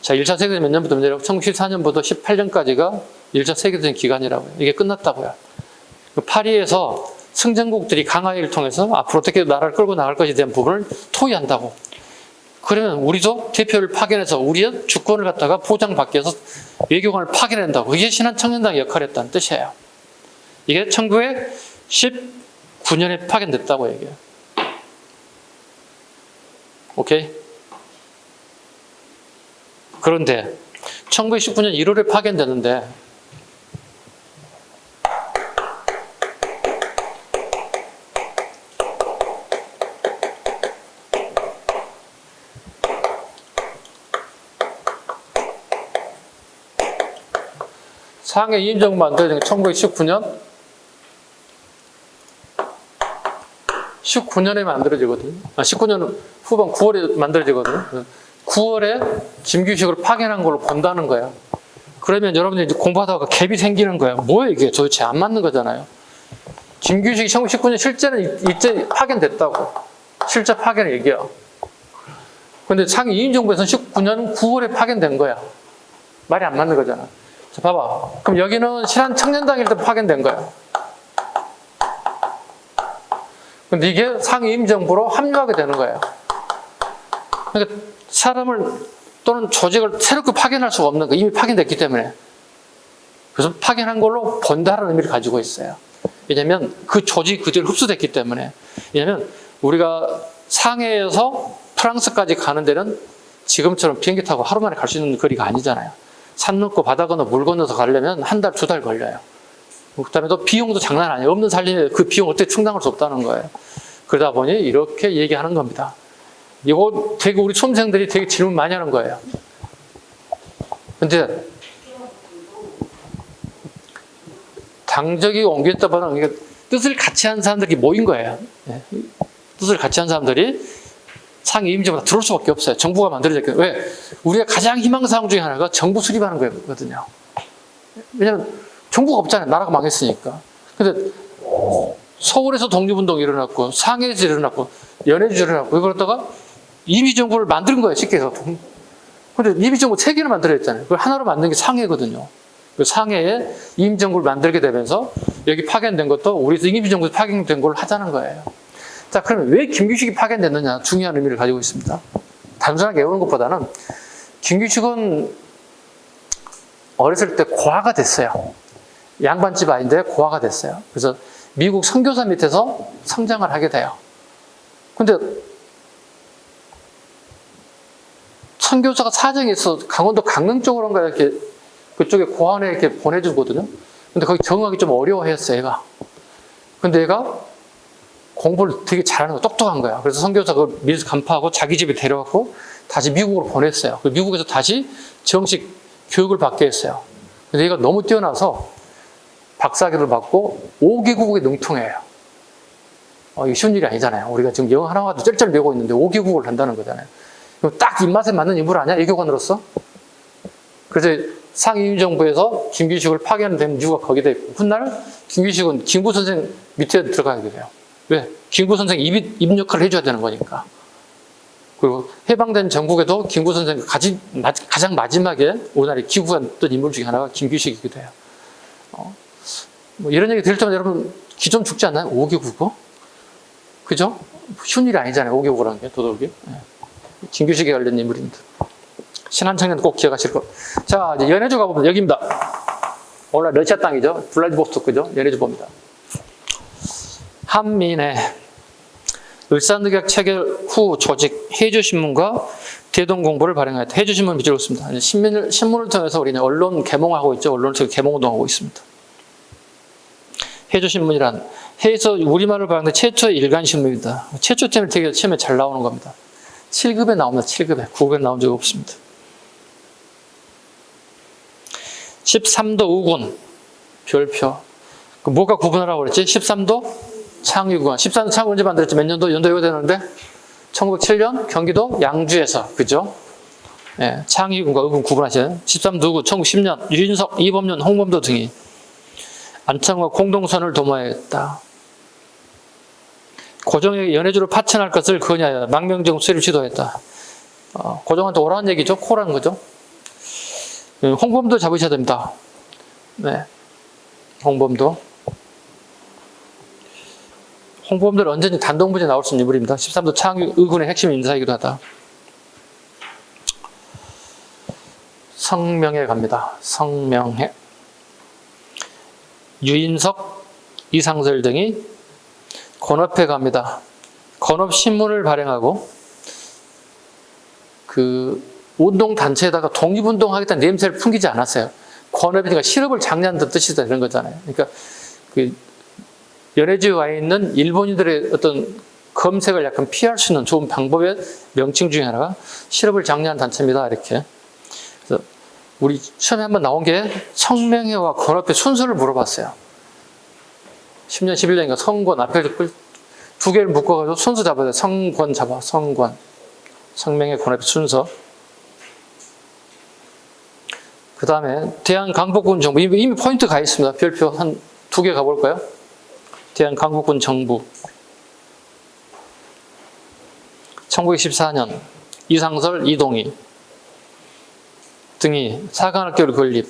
자, 1차 세계대전 몇 년부터 몇 년이라고? 1914년부터 18년까지가 1차 세계대전 기간이라고요. 이게 끝났다고요. 파리에서 승전국들이 강화회를 통해서 앞으로 어떻게 나라를 끌고 나갈 것에 대한 부분을 토의한다고. 그러면 우리도 대표를 파견해서 우리의 주권을 갖다가 보장받기 위해서 외교관을 파견한다고. 이게 신한청년당의 역할이었다는 뜻이에요. 이게 1919년에 파견됐다고 얘기해요. 오케이? 그런데 1919년 1월에 파견됐는데 상해 이임정 만들어진 게 1919년에 만들어지거든요. 19년 후반 9월에 만들어지거든요. 9월에 김규식을 파견한 걸로 본다는 거야. 그러면 여러분들이 이제 공부하다가 갭이 생기는 거야. 뭐야 이게 도대체 안 맞는 거잖아요. 김규식이 1919년 실제는 이때 파견됐다고. 실제 파견 얘기야. 근데 상해 이임정부에서는 19년 9월에 파견된 거야. 말이 안 맞는 거잖아. 자, 봐봐. 그럼 여기는 신한청년당일 때 파견된 거야. 근데 이게 상해 임정부로 합류하게 되는 거예요. 그러니까 사람을 또는 조직을 새롭게 파견할 수가 없는 거. 이미 파견됐기 때문에. 그래서 파견한 걸로 본다는 의미를 가지고 있어요. 왜냐하면 그 조직이 그대로 흡수됐기 때문에. 왜냐하면 우리가 상해에서 프랑스까지 가는 데는 지금처럼 비행기 타고 하루 만에 갈 수 있는 거리가 아니잖아요. 산 넘고 바다 건너 물 건너서 가려면 한 달, 두 달 걸려요. 그다음에 또 비용도 장난 아니에요. 없는 살림에 그 비용 어떻게 충당할 수 없다는 거예요. 그러다 보니 이렇게 얘기하는 겁니다. 이거 되게 우리 수험생들이 되게 질문 많이 하는 거예요. 근데 당적이 옮겼다보다는 이게 뜻을 같이 한 사람들이 모인 거예요. 뜻을 같이 한 사람들이 상위 임직보다 들어올 수밖에 없어요. 정부가 만들어졌거든요. 왜? 우리가 가장 희망사항 중에 하나가 정부 수립하는 거거든요. 왜냐하면 정부가 없잖아요. 나라가 망했으니까. 근데 서울에서 독립운동이 일어났고 상해에서 일어났고 연해에서 일어났고 그러다가 임시정부를 만든 거예요. 쉽게 해서. 근데 임시정부 세 개를 만들어냈잖아요. 그걸 하나로 만든 게 상해거든요. 그 상해에 임시정부를 만들게 되면서 여기 파견된 것도 우리 임시정부에서 파견된 걸 하자는 거예요. 자, 그러면 왜 김규식이 파견됐느냐? 중요한 의미를 가지고 있습니다. 단순하게 외우는 것보다는 김규식은 어렸을 때 고아가 됐어요. 양반집 아이인데 고아가 됐어요. 그래서 미국 선교사 밑에서 성장을 하게 돼요. 근데 선교사가 사정이 있어 강원도 강릉 쪽으로인가 이렇게 그쪽에 고아원에 이렇게 보내주거든요. 근데 거기 적응하기 좀 어려워했어요, 얘가. 근데 얘가 공부를 되게 잘하는 거, 똑똑한 거야. 그래서 선교사가 미국에서 간파하고 자기 집에 데려왔고 다시 미국으로 보냈어요. 미국에서 다시 정식 교육을 받게 했어요. 근데 얘가 너무 뛰어나서 박사학위를 받고 5개국에 능통해요. 이게 쉬운 일이 아니잖아요. 우리가 지금 영어 하나와도 쩔쩔 매고 있는데 5개국을 한다는 거잖아요. 그럼 딱 입맛에 맞는 인물 아니야? 외교관으로서? 그래서 상임정부에서 김규식을 파견된 이유가 거기다 있고 훗날 김규식은 김구 선생 밑에 들어가게 돼요. 왜? 김구 선생 입 역할을 해줘야 되는 거니까. 그리고 해방된 전국에도 김구 선생 가장 마지막에 우리나라에 기구했던 인물 중에 하나가 김규식이기도 해요. 뭐 이런 얘기 들을 때마다 여러분 기 좀 죽지 않나요? 5개 국어? 그죠? 쉬운 일이 아니잖아요. 5개 국어라는 게 도덕이. 김규식에 관련 인물입니다. 신한청년 꼭 기억하실 것. 자, 이제 연해주 가보면 여기입니다. 오늘 러시아 땅이죠. 블라디보스토크죠. 연해주 봅니다. 한민의 을사늑약 체결 후 조직 해주신문과 대동공보를 발행하였다. 해주신문 밑줄 긋습니다. 신문을 통해서 우리는 언론 개몽하고 있죠. 언론을 통해서 개몽운동하고 있습니다. 해주신문이란 해에서 우리말을 발행된 최초의 일간신문입니다. 최초 때문에 되게 처음에 잘 나오는 겁니다. 7급에 나옵니다. 7급에. 9급에 나온 적이 없습니다. 13도 우군 별표. 뭐가 구분하라고 그랬지? 13도 창의구간. 13도 창의 언제 만들었지? 몇 년도? 연도 외워되는데 1907년 경기도 양주에서. 그죠? 예, 창의군과 의군 구분하셔요. 13도 우군 1910년 유인석, 이범년, 홍범도 등이 안창과 공동선을 도모했다. 고종에게 연해주를 파천할 것을 건의하여 망명정 수립을 시도했다. 고종한테 오라는 얘기죠. 코라는 거죠. 홍범도 잡으셔야 됩니다. 네, 홍범도는 언제든지 단독문제 나올 수 있는 인물입니다. 13도 창의 의군의 핵심 인사이기도 하다. 성명에 갑니다. 성명에. 유인석, 이상설 등이 건업에 갑니다. 건업신문을 발행하고 그 운동단체에다가 독립운동하겠다는 냄새를 풍기지 않았어요. 건업이니까 실업을 장려한다는 뜻이다 이런 거잖아요. 그러니까 그 연해주에 와 있는 일본인들의 어떤 검색을 약간 피할 수 있는 좋은 방법의 명칭 중에 하나가 실업을 장려한 단체입니다. 이렇게. 그래서 우리 처음에 한번 나온 게 성명회와 건업의 순서를 물어봤어요. 10년, 11년인가 성권 앞에 두 개를 묶어가지고 순서 잡아야 돼. 성권 잡아. 성권. 성명회, 건업의 순서. 그 다음에 대한강복군 정부. 이미 포인트 가 있습니다. 별표 한 2개 가볼까요? 대한강복군 정부. 1914년 이상설, 이동희 등이 사관학교를 건립,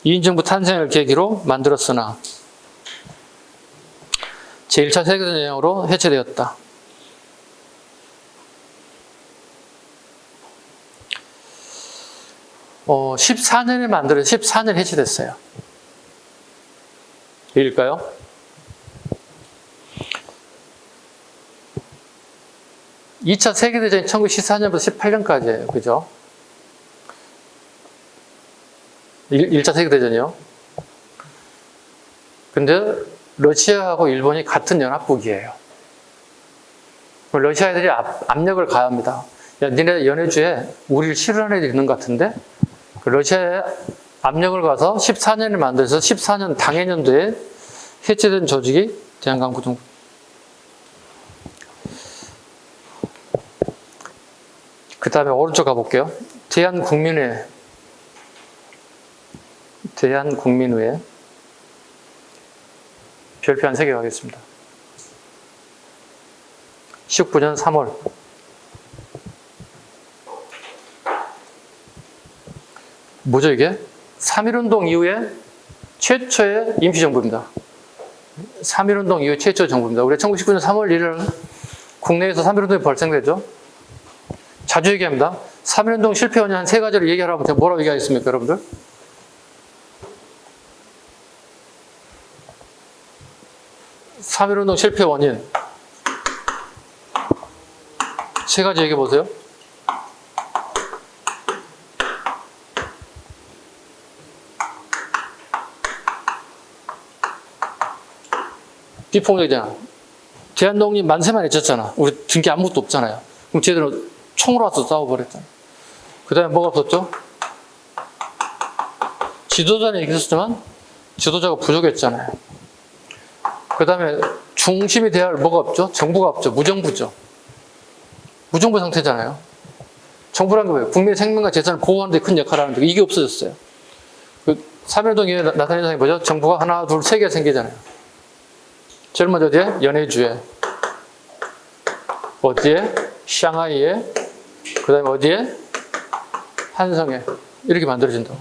이인정부 탄생을 계기로 만들었으나 제1차 세계대전으로 해체되었다. 어, 14년에 만들어서 14년 해체됐어요. 일까요? (2차) 세계대전이 1914년부터 18년까지예요. 그죠? 1차 세계대전이요. 근데 러시아하고 일본이 같은 연합국이에요. 러시아 애들이 압력을 가합니다. 야, 니네 연해주에 우리를 싫어하는 애들이 있는 것 같은데? 러시아에 압력을 가서 14년을 만들어서 14년 당해년도에 해체된 조직이 대한강구동. 그 다음에 오른쪽 가볼게요. 대한국민회. 대한국민회. 별표 한 3개 가겠습니다. 19년 3월. 뭐죠 이게? 3.1운동 이후에 최초의 임시정부입니다. 3.1운동 이후에 최초의 정부입니다. 우리 1919년 3월 1일 국내에서 3.1운동이 발생되죠. 자주 얘기합니다. 3.1운동 실패 원인 한 3가지를 얘기하라면 제가 뭐라고 얘기하겠습니까, 여러분들? (3.1운동) 실패 원인 3가지 얘기해 보세요. 비폭력이잖아. 대한독립 만세만 외쳤잖아. 우리 등기 아무것도 없잖아요. 그럼 쟤들은 총으로 와서 싸워버렸잖아. 그 다음에 뭐가 없었죠? 지도자는 있었지만 지도자가 부족했잖아요. 그 다음에 중심이 돼야 할 뭐가 없죠? 정부가 없죠. 무정부죠. 무정부 상태잖아요. 정부란 게 뭐예요? 국민의 생명과 재산을 보호하는 데 큰 역할을 하는데 이게 없어졌어요. 그 3.1운동 이후에 나타난 현상이 뭐죠? 정부가 하나, 둘, 3개가 생기잖아요. 제일 먼저 어디에? 연해주에. 어디에? 샹하이에. 그 다음에 어디에? 한성에. 이렇게 만들어진다고.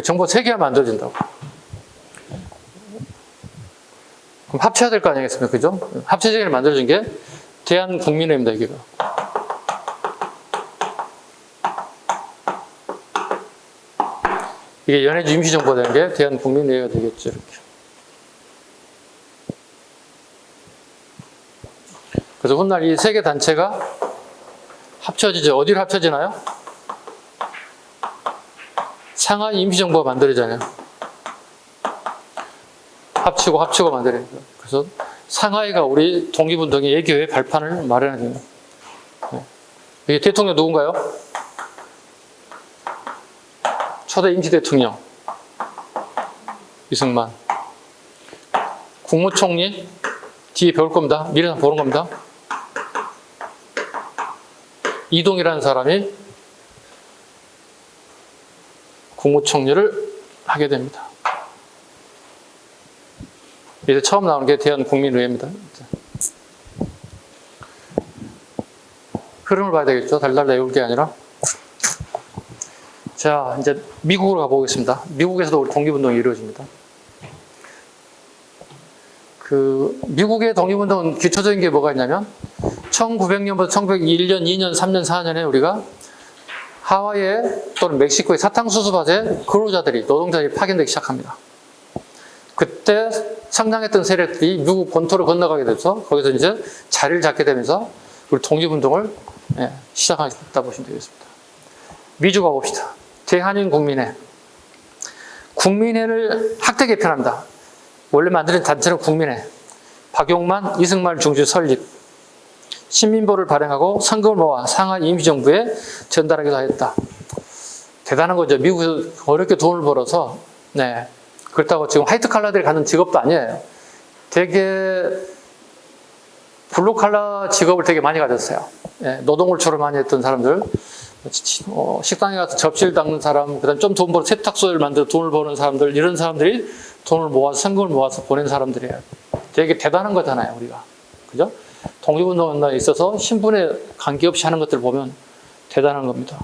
정부가 3개가 만들어진다고. 그럼 합쳐야 될 거 아니겠습니까? 그죠? 합체적으로 만들어진 게 대한국민회입니다, 이게. 이게 연해주 임시정부가 된 게 대한국민회가 되겠죠, 이렇게. 그래서 훗날 이 3개 단체가 합쳐지죠. 어디로 합쳐지나요? 상하이 임시정부가 만들어지잖아요. 합치고 만들어요. 그래서 상하이가 우리 독립운동의 예교의 발판을 마련합니다. 이게 대통령 누군가요? 초대 임시 대통령 이승만. 국무총리 뒤에 배울 겁니다. 미래상 보는 겁니다. 이동이라는 사람이 국무총리를 하게 됩니다. 이제 처음 나오는 게 대한국민의회입니다. 흐름을 봐야 되겠죠. 달달 외울 게 아니라. 자, 이제 미국으로 가보겠습니다. 미국에서도 우리 독립운동이 이루어집니다. 미국의 독립운동은 기초적인 게 뭐가 있냐면 1900년부터 1901년, 2년, 3년, 4년에 우리가 하와이에 또는 멕시코의 사탕수수밭에 근로자들이, 노동자들이 파견되기 시작합니다. 그때 성장했던 세력들이 미국 본토를 건너가게 돼서 거기서 이제 자리를 잡게 되면서 우리 독립운동을 시작하게 됐다 보시면 되겠습니다. 미주 가봅시다. 대한인국민회. 국민회를 학대 개편합니다. 원래 만드는 단체는 국민회. 박용만, 이승만 중시 설립. 신민보를 발행하고 성금을 모아 상하이 임시정부에 전달하기도 하였다. 대단한 거죠. 미국에서 어렵게 돈을 벌어서, 그렇다고 지금 화이트 칼라들이 갖는 직업도 아니에요. 되게 블루칼라 직업을 되게 많이 가졌어요. 노동을초를 많이 했던 사람들, 식당에 가서 접시를 닦는 사람, 그 다음에 좀 돈 벌어 세탁소를 만들어 돈을 버는 사람들, 이런 사람들이 돈을 모아서 성금을 모아서 보낸 사람들이에요. 되게 대단한 거잖아요, 우리가. 그죠? 독립운동에 있어서 신분에 관계없이 하는 것들을 보면 대단한 겁니다.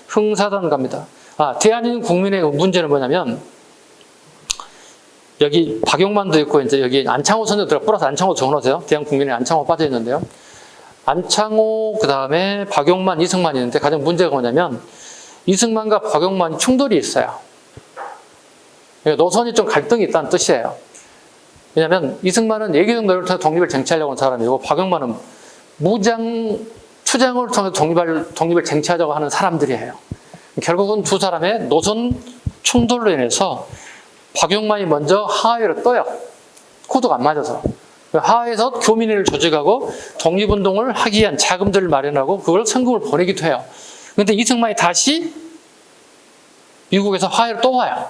흥사단 갑니다. 대한민국민의 문제는 뭐냐면, 여기 박용만도 있고, 이제 여기 안창호 선생 들어 플러스 안창호 적어놓으세요. 대한국민에 안창호 빠져 있는데요. 안창호, 그 다음에 박용만, 이승만이 있는데 가장 문제가 뭐냐면, 이승만과 박용만이 충돌이 있어요. 그러니까 노선이 좀 갈등이 있다는 뜻이에요. 왜냐하면 이승만은 예기적 노력을 통해 독립을 쟁취하려고 하는 사람이고, 박용만은 무장, 투쟁을 통해 독립을 쟁취하려고 하는 사람들이에요. 결국은 두 사람의 노선 충돌로 인해서 박용만이 먼저 하와이로 떠요. 코드가 안 맞아서. 하와이에서 교민회를 조직하고 독립운동을 하기 위한 자금들을 마련하고 그걸 성금을 보내기도 해요. 그런데 이승만이 다시 미국에서 하와이로 또 와요.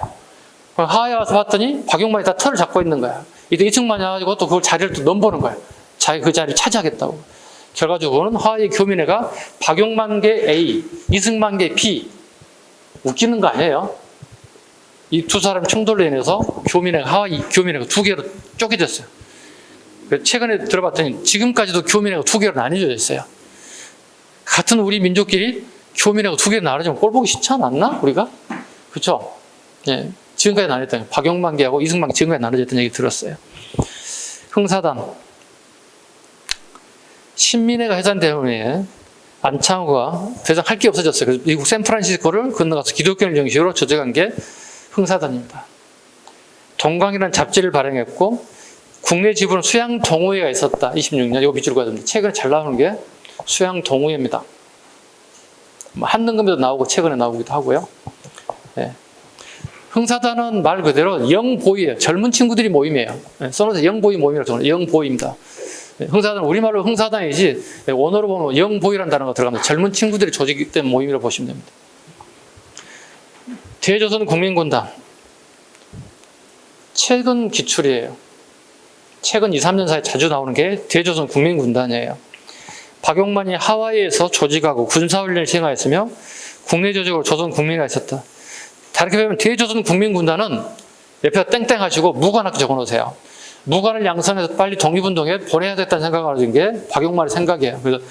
하와이 와서 봤더니 박용만이 다 털을 잡고 있는 거야. 이때 이승만이 와가지고 또 그걸 자리를 또 넘보는 거야. 자기 그 자리를 차지하겠다고. 결과적으로는 하와이 교민회가 박용만계 A, 이승만계 B. 웃기는 거 아니에요? 이 두 사람 충돌로 인해서 하와이 교민회가 두 개로 쪼개졌어요. 최근에 들어봤더니 지금까지도 교민회가 두 개로 나뉘어져 있어요. 같은 우리 민족끼리 교민회가 두 개로 나눠지면 꼴 보기 싫지 않았나? 우리가? 그렇죠? 예, 지금까지 나뉘었다. 박용만계하고 이승만계 지금까지 나눠졌던 얘기 들었어요. 흥사단. 신민회가 해산된 후에 안창호가 더 이상 할 게 없어졌어요. 그래서 미국 샌프란시스코를 건너가서 기독교를 정식으로 조직한 게 흥사단입니다. 동강이라는 잡지를 발행했고 국내 지부는 수양동호회가 있었다. 26년. 이거 밑줄 그어야 됩니다. 최근에 잘 나오는 게 수양동호회입니다. 한능금에도 나오고 최근에 나오기도 하고요. 네. 흥사단은 말 그대로 영보이예요. 젊은 친구들이 모임이에요. 네. 써놓으세요. 영보이 모임이라고 적어요. 영보이입니다. 네. 흥사단은 우리말로 흥사단이지 원어로 보면 영보이라는 단어가 들어갑니다. 젊은 친구들이 조직된 모임이라고 보시면 됩니다. 대조선 국민군단. 최근 기출이에요. 최근 2, 3년 사이에 자주 나오는 게 대조선 국민군단이에요. 박용만이 하와이에서 조직하고 군사훈련을 시행하였으며 국내 조직으로 조선 국민회가 있었다. 다르게 보면 대조선 국민군단은 옆에다 땡땡 하시고 무관학교 적어놓으세요. 무관을 양성해서 빨리 독립운동에 보내야 됐다는 생각을 가진 게 박용만의 생각이에요. 그래서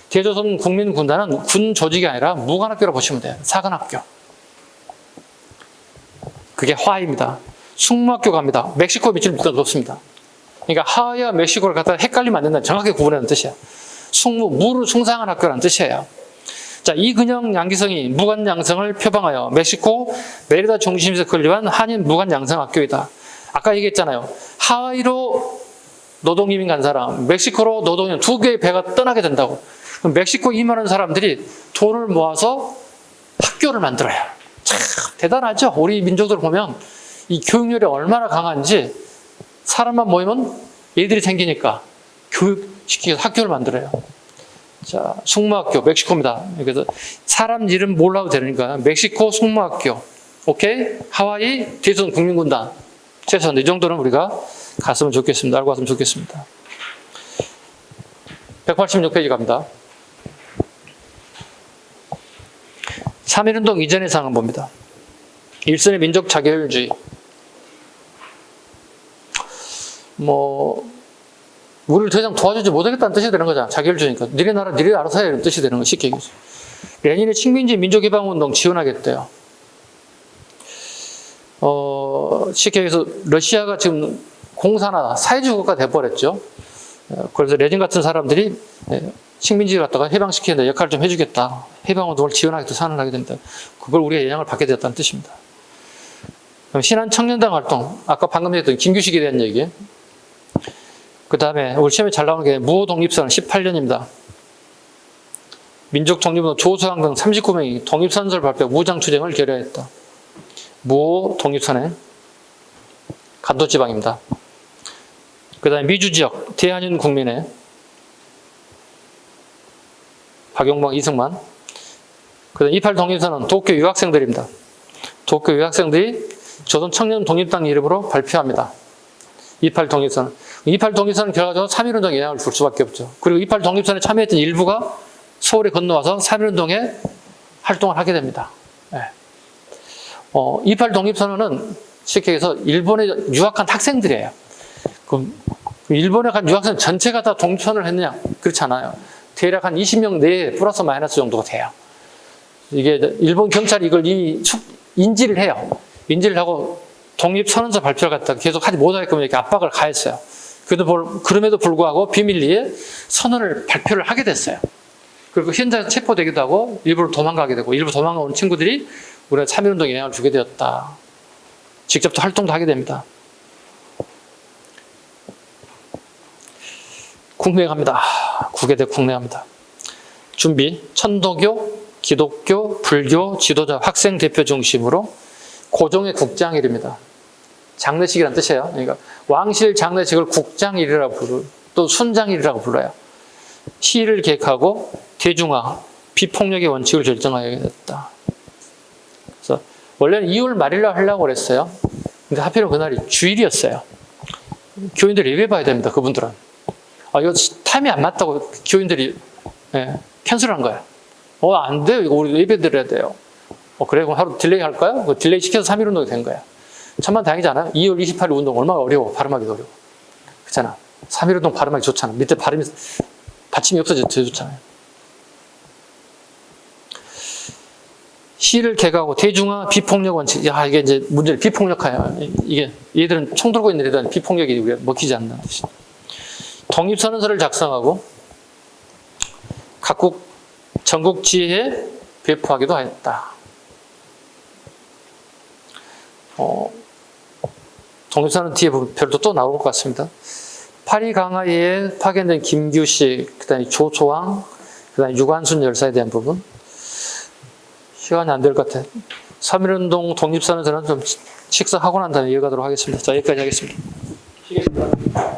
대조선 국민군단은 군 조직이 아니라 무관학교라고 보시면 돼요. 사관학교. 그게 하와이입니다. 숙무학교 갑니다. 멕시코 밑줄 묶어놓습니다. 그러니까 하와이와 멕시코를 갖다가 헷갈리면 안 된다는 정확하게 구분하는 뜻이야. 무를 숭상한 학교라는 뜻이에요. 자, 이근영 양기성이 무관 양성을 표방하여 멕시코 메리다 중심에서 건립한 한인 무관 양성 학교이다. 아까 얘기했잖아요. 하와이로 노동이민 간 사람, 멕시코로 노동이민 두 개의 배가 떠나게 된다고. 그럼 멕시코 이민하는 사람들이 돈을 모아서 학교를 만들어요. 참 대단하죠. 우리 민족들 보면 이 교육열이 얼마나 강한지 사람만 모이면 얘들이 생기니까 교육시키고 학교를 만들어요. 자, 숙무학교, 멕시코입니다. 그래서 사람 이름 몰라도 되니까 멕시코 숙무학교, 오케이? 하와이 대조선 국민군단. 최소한 이 정도는 우리가 갔으면 좋겠습니다. 알고 갔으면 좋겠습니다. 186페이지 갑니다. 3.1운동 이전의 상황 봅니다. 일선의 민족 자결주의. 우리를 더 이상 도와주지 못하겠다는 뜻이 되는 거잖아. 자결주의니까. 니네 나라, 니네 알아서 해. 이런 뜻이 되는 거, 쉽게 얘기해서. 레닌의 식민지 민족해방운동 지원하겠대요. 쉽게 얘기해서 러시아가 지금 공산화, 사회주의 국가가 돼버렸죠. 그래서 레닌 같은 사람들이 식민지를 갖다가 해방시키는 데 역할을 좀 해주겠다. 해방운동을 지원하겠다, 선언하게 된다. 그걸 우리가 영향을 받게 되었다는 뜻입니다. 그럼 신한청년당 활동, 아까 방금 했던 김규식에 대한 얘기. 그 다음에 올 시험에 잘 나오는 게 무호독립선 18년입니다. 민족독립운동 조수왕 등 39명이 독립선서를 발표 무장투쟁을 결의했다. 무호독립선의 간도지방입니다. 그 다음에 미주지역 대한인 국민회 박용만, 이승만. 그 다음에 28 독립선은 도쿄 유학생들입니다. 도쿄 유학생들이 조선 청년 독립당 이름으로 발표합니다. 28 독립선. 28 독립선은 결과적으로 3.1운동에 영향을 줄 수밖에 없죠. 그리고 28 독립선에 참여했던 일부가 서울에 건너와서 3.1운동에 활동을 하게 됩니다. 네. 28 독립선언은 쉽게 해서 일본에 유학한 학생들이에요. 그럼 일본에 간 유학생 전체가 다 독립선언을 했느냐? 그렇지 않아요. 대략 한 20명 내에 플러스 마이너스 정도가 돼요. 이게 일본 경찰이 이걸 이미 인지를 해요. 인지를 하고 독립선언서 발표를 갖다가 계속 하지 못하게끔 이렇게 압박을 가했어요. 그럼에도 불구하고 비밀리에 선언을 발표를 하게 됐어요. 그리고 현장에서 체포되기도 하고 일부러 도망가게 되고 일부 도망가온 친구들이 우리가 3.1운동에 영향을 주게 되었다. 직접 또 활동도 하게 됩니다. 국내갑니다. 국외대 국내갑니다. 준비. 천도교, 기독교, 불교 지도자 학생 대표 중심으로 고종의 국제항일입니다. 장례식이라는 뜻이에요. 그러니까 왕실 장례식을 국장일이라고 부르고 또 순장일이라고 불러요. 시위를 계획하고 대중화, 비폭력의 원칙을 결정하였다. 그래서 원래는 2월 말일날 하려고 그랬어요. 근데 하필이면 그날이 주일이었어요. 교인들이 예배 봐야 됩니다. 그분들은. 이거 타임이 안 맞다고 교인들이 캔슬한 거예요. 안 돼요. 이거 우리 예배 드려야 돼요. 그래, 그럼 하루 딜레이 할까요? 딜레이 시켜서 3일 운동이 된 거예요. 천만 다행이지 않아요? 2월 28일 운동 얼마나 어려워. 발음하기도 어려워. 그렇잖아. 3일 운동 발음하기 좋잖아. 밑에 발음이, 받침이 없어져도 되게 좋잖아요. 시를 개가하고 대중화 비폭력 원칙. 이게 이제 문제를 비폭력화야. 이게 얘들은 총 들고 있는 애들은 비폭력이 우리가 먹히지 않는 뜻이. 독립선언서를 작성하고 각국 전국 지회에 배포하기도 하였다. 독립선언 뒤에 별도 또 나올 것 같습니다. 파리 강화에 파견된 김규식, 그 다음에 조소왕, 그 다음에 유관순 열사에 대한 부분. 시간이 안 될 것 같아요. 3.1운동 독립선언서는 좀 식사하고 난 다음에 이어가도록 하겠습니다. 자, 여기까지 하겠습니다. 쉬겠습니다.